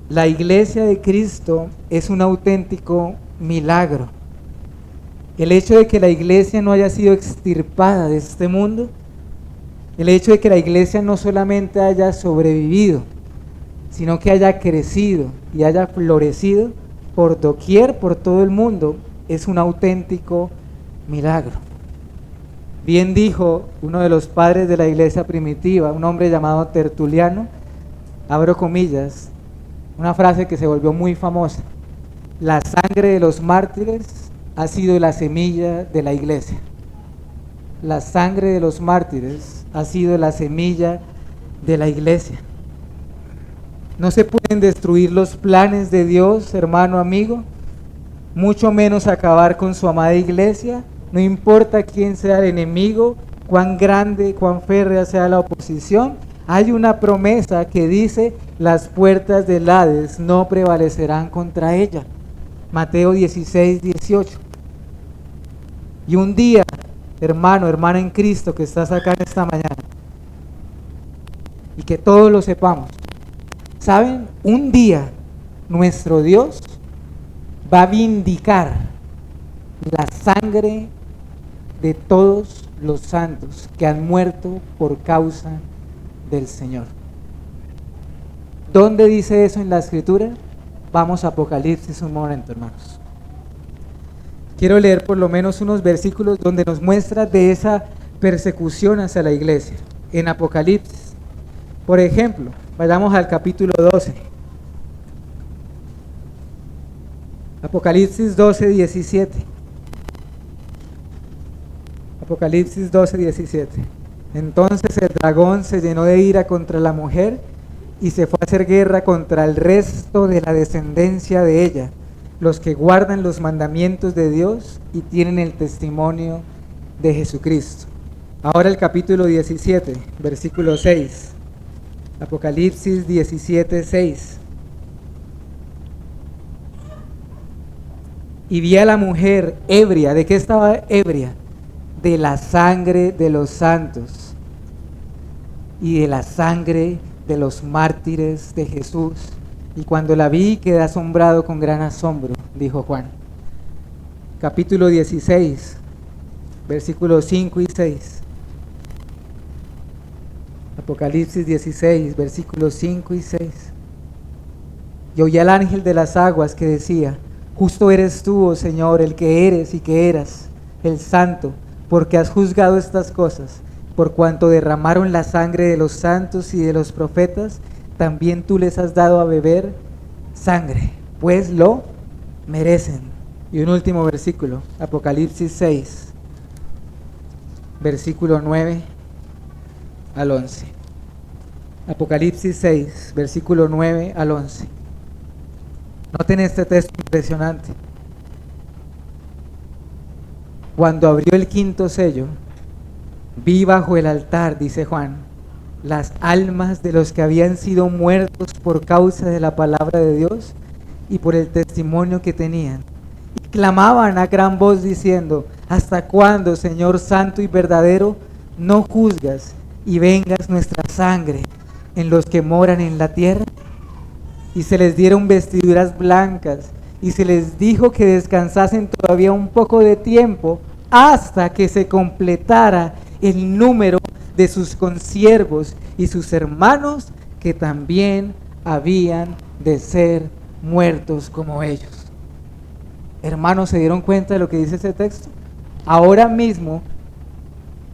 la iglesia de Cristo es un auténtico milagro. El hecho de que la iglesia no haya sido extirpada de este mundo, el hecho de que la iglesia no solamente haya sobrevivido, sino que haya crecido y haya florecido por doquier, por todo el mundo, es un auténtico milagro. Bien dijo uno de los padres de la iglesia primitiva, un hombre llamado Tertuliano, abro comillas, una frase que se volvió muy famosa: la sangre de los mártires ha sido la semilla de la iglesia. La sangre de los mártires ha sido la semilla de la iglesia. No se pueden destruir los planes de Dios, hermano, amigo, mucho menos acabar con su amada iglesia. No importa quién sea el enemigo, cuán grande, cuán férrea sea la oposición, hay una promesa que dice: las puertas del Hades no prevalecerán contra ella. Mateo 16, 18. Y un día, hermano, hermana en Cristo que estás acá en esta mañana, y que todos lo sepamos, ¿saben? Un día nuestro Dios va a vindicar la sangre de todos los santos que han muerto por causa del Señor. ¿Dónde dice eso en la Escritura? Vamos a Apocalipsis un momento, hermanos. Quiero leer por lo menos unos versículos donde nos muestra de esa persecución hacia la iglesia. En Apocalipsis, por ejemplo, vayamos al capítulo 12. Apocalipsis 12, 17. Apocalipsis 12, 17. Entonces el dragón se llenó de ira contra la mujer y se fue a hacer guerra contra el resto de la descendencia de ella, los que guardan los mandamientos de Dios y tienen el testimonio de Jesucristo. Ahora el capítulo 17, versículo 6. Apocalipsis 17, 6. Y vi a la mujer ebria. ¿De qué estaba ebria? De la sangre de los santos y de la sangre de los mártires de Jesús. Y cuando la vi quedé asombrado con gran asombro, dijo Juan. capítulo 16, versículos 5 y 6. Apocalipsis 16, versículos 5 y 6. Y oí al ángel de las aguas que decía: justo eres tú, oh Señor, el que eres y que eras, el santo, porque has juzgado estas cosas. Por cuanto derramaron la sangre de los santos y de los profetas, también tú les has dado a beber sangre, pues lo merecen. Y un último versículo, Apocalipsis 6, versículo 9 al 11. Apocalipsis 6, versículo 9 al 11. Noten este texto impresionante. Cuando abrió el quinto sello, vi bajo el altar, dice Juan, las almas de los que habían sido muertos por causa de la palabra de Dios y por el testimonio que tenían. Y clamaban a gran voz diciendo: ¿hasta cuándo, Señor santo y verdadero, no juzgas y vengas nuestra sangre en los que moran en la tierra? Y se les dieron vestiduras blancas, y se les dijo que descansasen todavía un poco de tiempo, hasta que se completara el número de sus consiervos y sus hermanos, que también habían de ser muertos como ellos. Hermanos, ¿se dieron cuenta de lo que dice ese texto? Ahora mismo,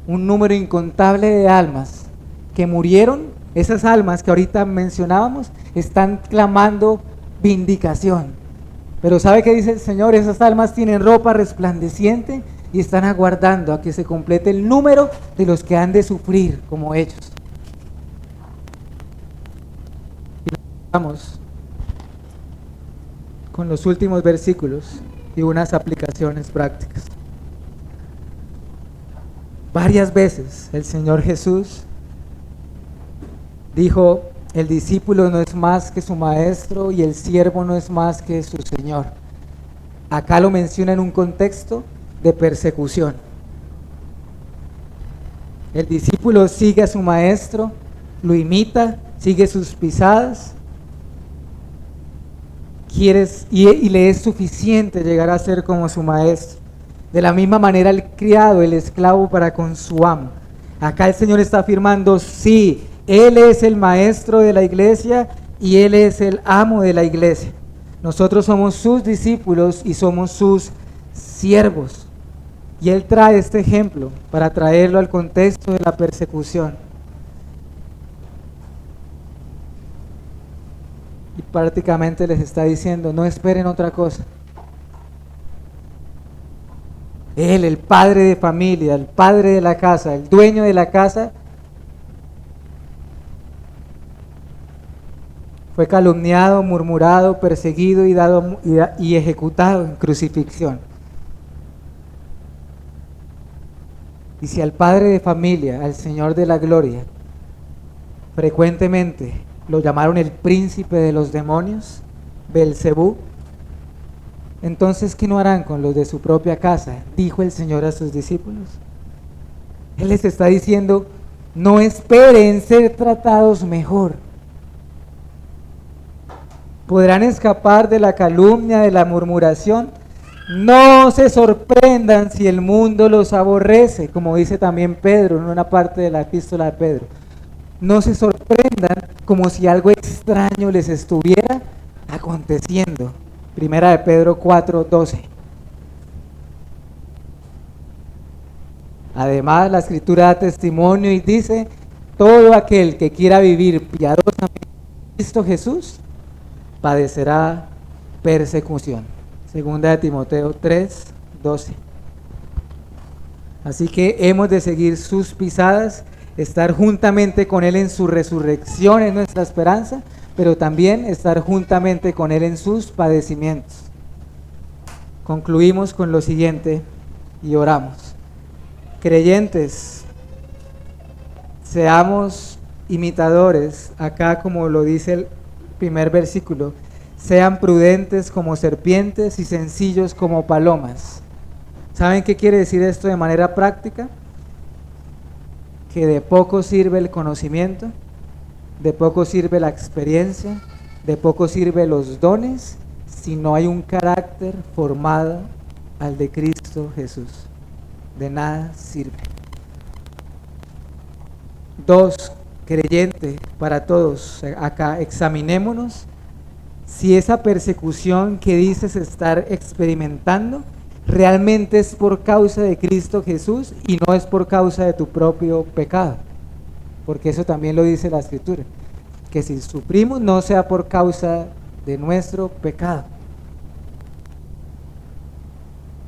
un número incontable de almas que murieron, esas almas que ahorita mencionábamos, están clamando vindicación. Pero ¿sabe qué dice el Señor? Esas almas tienen ropa resplandeciente y están aguardando a que se complete el número de los que han de sufrir como ellos. Y vamos con los últimos versículos y unas aplicaciones prácticas. Varias veces el Señor Jesús dijo: el discípulo no es más que su maestro y el siervo no es más que su señor. Acá lo menciona en un contexto de persecución. El discípulo sigue a su maestro, lo imita, sigue sus pisadas, y le es suficiente llegar a ser como su maestro. De la misma manera el criado, el esclavo para con su amo. Acá el Señor está afirmando: sí, Él es el maestro de la iglesia y Él es el amo de la iglesia. Nosotros somos sus discípulos y somos sus siervos. Y Él trae este ejemplo para traerlo al contexto de la persecución. Y prácticamente les está diciendo: no esperen otra cosa. Él, el padre de familia, el padre de la casa, el dueño de la casa, fue calumniado, murmurado, perseguido y ejecutado en crucifixión. Y si al padre de familia, al Señor de la gloria, frecuentemente lo llamaron el príncipe de los demonios, Belcebú, entonces ¿qué no harán con los de su propia casa?, dijo el Señor a sus discípulos. Él les está diciendo: no esperen ser tratados mejor. Podrán escapar de la calumnia, de la murmuración. No se sorprendan si el mundo los aborrece, como dice también Pedro en una parte de la epístola de Pedro. No se sorprendan como si algo extraño les estuviera aconteciendo. Primera de Pedro 4:12. Además, la Escritura da testimonio y dice: todo aquel que quiera vivir piadosamente en Cristo Jesús padecerá persecución. Segunda de Timoteo 3:12. Así que hemos de seguir sus pisadas, estar juntamente con Él en su resurrección, es nuestra esperanza, pero también estar juntamente con Él en sus padecimientos. Concluimos con lo siguiente y oramos. Creyentes, seamos imitadores, acá como lo dice el primer versículo: sean prudentes como serpientes y sencillos como palomas. ¿Saben qué quiere decir esto de manera práctica? Que de poco sirve el conocimiento, de poco sirve la experiencia, de poco sirve los dones, si no hay un carácter formado al de Cristo Jesús. De nada sirve. 2, creyente, para todos, acá examinémonos si esa persecución que dices estar experimentando realmente es por causa de Cristo Jesús y no es por causa de tu propio pecado, porque eso también lo dice la Escritura, que si sufrimos no sea por causa de nuestro pecado.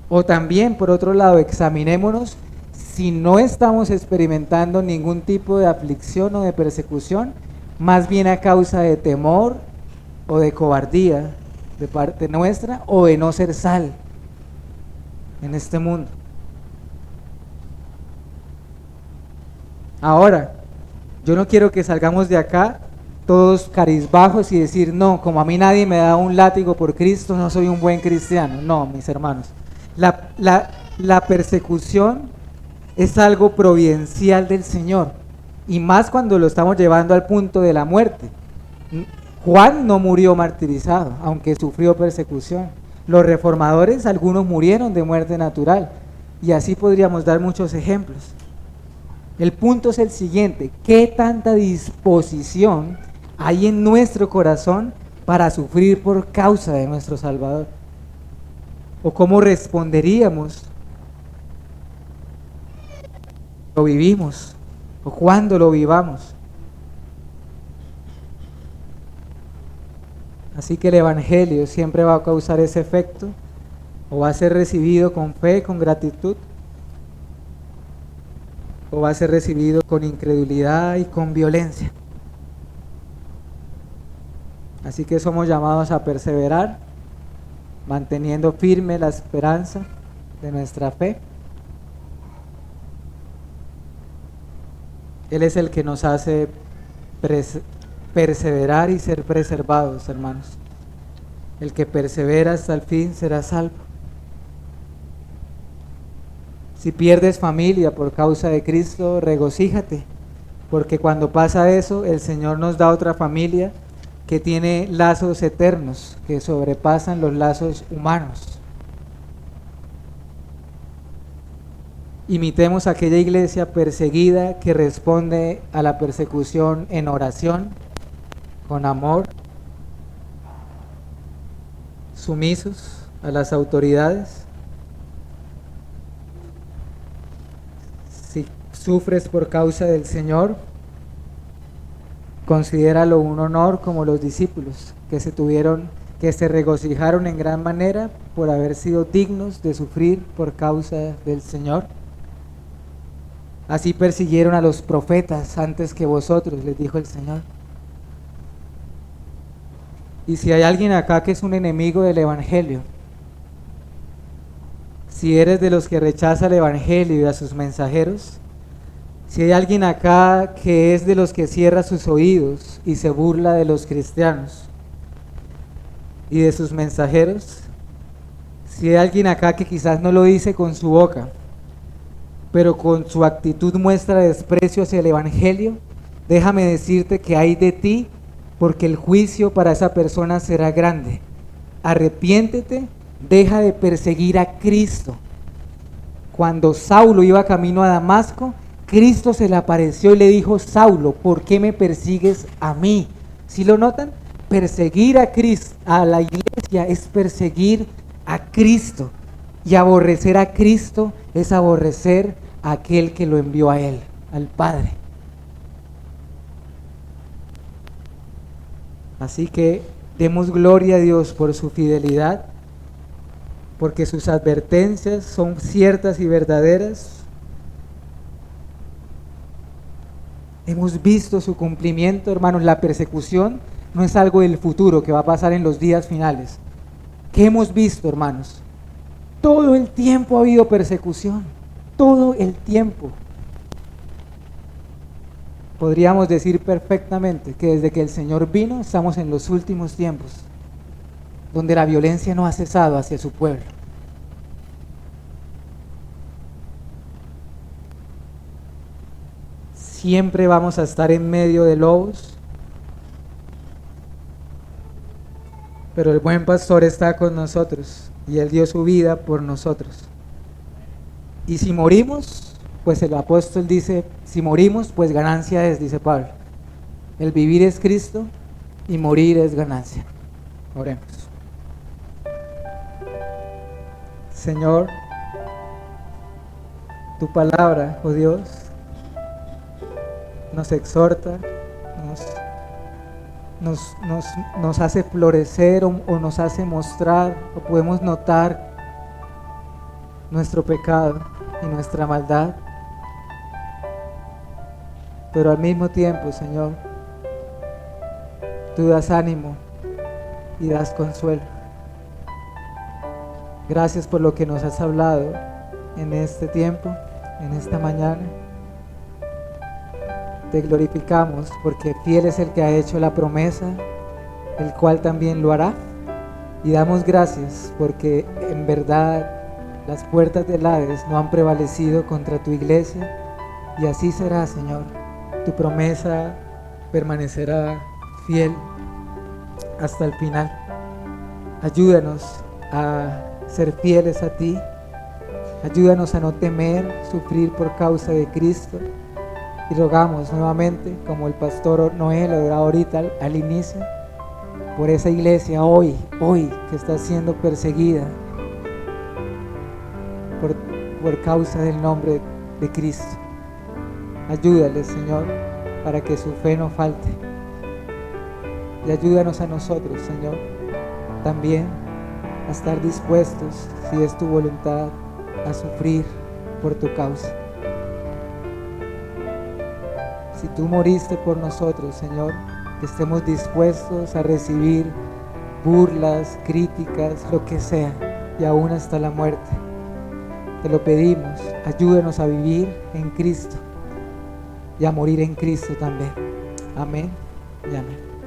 O también, por otro lado, examinémonos si no estamos experimentando ningún tipo de aflicción o de persecución, más bien a causa de temor o de cobardía de parte nuestra, o de no ser sal en este mundo. Ahora, yo no quiero que salgamos de acá todos carizbajos y decir, no, como a mí nadie me da un látigo por Cristo, no soy un buen cristiano. No, mis hermanos, la persecución es algo providencial del Señor, y más cuando lo estamos llevando al punto de la muerte. Juan no murió martirizado, aunque sufrió persecución. Los reformadores, algunos murieron de muerte natural, y así podríamos dar muchos ejemplos. El punto es el siguiente: ¿qué tanta disposición hay en nuestro corazón para sufrir por causa de nuestro Salvador? ¿O cómo responderíamos? ¿Lo vivimos? ¿O cuándo lo vivamos? Así que el Evangelio siempre va a causar ese efecto, o va a ser recibido con fe, con gratitud, o va a ser recibido con incredulidad y con violencia. Así que somos llamados a perseverar, manteniendo firme la esperanza de nuestra fe. Él es el que nos hace perseverar y ser preservados, hermanos. El que persevera hasta el fin será salvo. Si pierdes familia por causa de Cristo, regocíjate, porque cuando pasa eso, el Señor nos da otra familia que tiene lazos eternos, que sobrepasan los lazos humanos. Imitemos a aquella iglesia perseguida que responde a la persecución en oración, con amor, sumisos a las autoridades. Si sufres por causa del Señor, considéralo un honor, como los discípulos que se regocijaron en gran manera por haber sido dignos de sufrir por causa del Señor. Así persiguieron a los profetas antes que vosotros, les dijo el Señor. Y si hay alguien acá que es un enemigo del Evangelio, si eres de los que rechaza el Evangelio y a sus mensajeros, si hay alguien acá que es de los que cierra sus oídos y se burla de los cristianos y de sus mensajeros, si hay alguien acá que quizás no lo dice con su boca, pero con su actitud muestra desprecio hacia el Evangelio, déjame decirte que hay de ti, porque el juicio para esa persona será grande. Arrepiéntete, deja de perseguir a Cristo. Cuando Saulo iba camino a Damasco, Cristo se le apareció y le dijo: Saulo, ¿por qué me persigues a mí? ¿Sí lo notan? Perseguir a Cristo, a la iglesia, es perseguir a Cristo. Y aborrecer a Cristo es aborrecer a aquel que lo envió a Él, al Padre. Así que demos gloria a Dios por su fidelidad, porque sus advertencias son ciertas y verdaderas. Hemos visto su cumplimiento, hermanos. La persecución no es algo del futuro que va a pasar en los días finales. ¿Qué hemos visto, hermanos? Todo el tiempo ha habido persecución, todo el tiempo. Podríamos decir perfectamente que desde que el Señor vino estamos en los últimos tiempos, donde la violencia no ha cesado hacia su pueblo. Siempre vamos a estar en medio de lobos, pero el buen pastor está con nosotros y Él dio su vida por nosotros. Y si morimos, pues el apóstol dice, si morimos, pues ganancia es, dice Pablo. El vivir es Cristo y morir es ganancia. Oremos. Señor, tu palabra, oh Dios, nos exhorta, nos hace florecer o nos hace mostrar o podemos notar nuestro pecado y nuestra maldad, pero al mismo tiempo, Señor, tú das ánimo y das consuelo. Gracias por lo que nos has hablado en este tiempo, en esta mañana. Te glorificamos porque fiel es el que ha hecho la promesa, el cual también lo hará. Y damos gracias porque en verdad las puertas del Hades no han prevalecido contra tu iglesia, y así será, Señor. Tu promesa permanecerá fiel hasta el final. Ayúdanos a ser fieles a ti. Ayúdanos a no temer sufrir por causa de Cristo. Y rogamos nuevamente, como el pastor Noel oraba ahorita al inicio, por esa iglesia hoy que está siendo perseguida por causa del nombre de Cristo. Ayúdales, Señor, para que su fe no falte. Y ayúdanos a nosotros, Señor, también a estar dispuestos, si es tu voluntad, a sufrir por tu causa. Si tú moriste por nosotros, Señor, que estemos dispuestos a recibir burlas, críticas, lo que sea, y aún hasta la muerte. Te lo pedimos, ayúdanos a vivir en Cristo y a morir en Cristo también. Amén y amén.